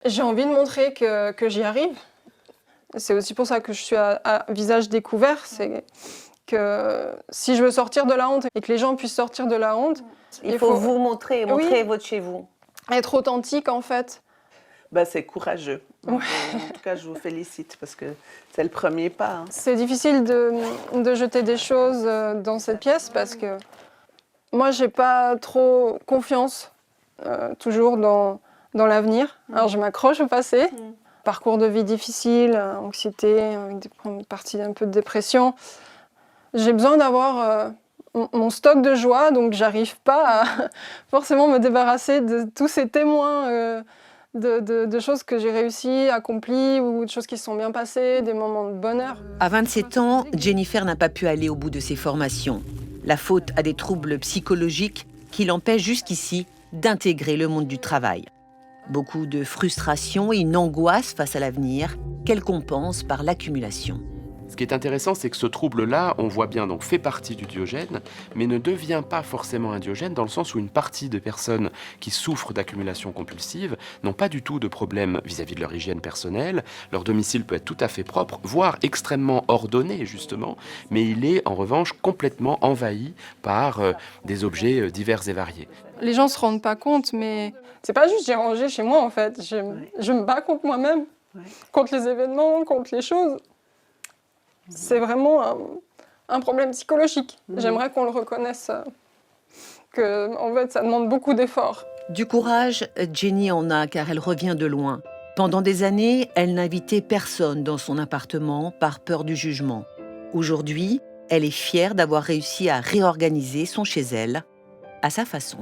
J'ai envie de montrer que j'y arrive. C'est aussi pour ça que je suis à visage découvert. C'est que si je veux sortir de la honte et que les gens puissent sortir de la honte, il faut vous montrer votre chez vous. Être authentique en fait. Ben, c'est courageux. Ouais. En tout cas, je vous félicite parce que c'est le premier pas. Hein. C'est difficile de jeter des choses dans cette pièce parce que moi, j'ai pas trop confiance toujours dans l'avenir. Alors, je m'accroche au passé. Parcours de vie difficile, anxiété, une partie un peu de dépression. J'ai besoin d'avoir mon stock de joie, donc j'arrive pas à forcément me débarrasser de tous ces témoins de choses que j'ai réussi, accomplies, ou de choses qui se sont bien passées, des moments de bonheur. À 27 ans, Jennifer n'a pas pu aller au bout de ses formations. La faute à des troubles psychologiques qui l'empêchent jusqu'ici d'intégrer le monde du travail. Beaucoup de frustration et une angoisse face à l'avenir qu'elle compense par l'accumulation. Ce qui est intéressant, c'est que ce trouble-là, on voit bien, donc fait partie du Diogène, mais ne devient pas forcément un Diogène dans le sens où une partie des personnes qui souffrent d'accumulation compulsive n'ont pas du tout de problème vis-à-vis de leur hygiène personnelle. Leur domicile peut être tout à fait propre, voire extrêmement ordonné, justement, mais il est en revanche complètement envahi par des objets divers et variés. Les gens se rendent pas compte, mais c'est pas juste j'ai rangé chez moi en fait. Je me bats contre moi-même, contre les événements, contre les choses. C'est vraiment un problème psychologique. J'aimerais qu'on le reconnaisse, que en fait, ça demande beaucoup d'efforts. Du courage, Jenny en a car elle revient de loin. Pendant des années, elle n'invitait personne dans son appartement par peur du jugement. Aujourd'hui, elle est fière d'avoir réussi à réorganiser son chez elle à sa façon.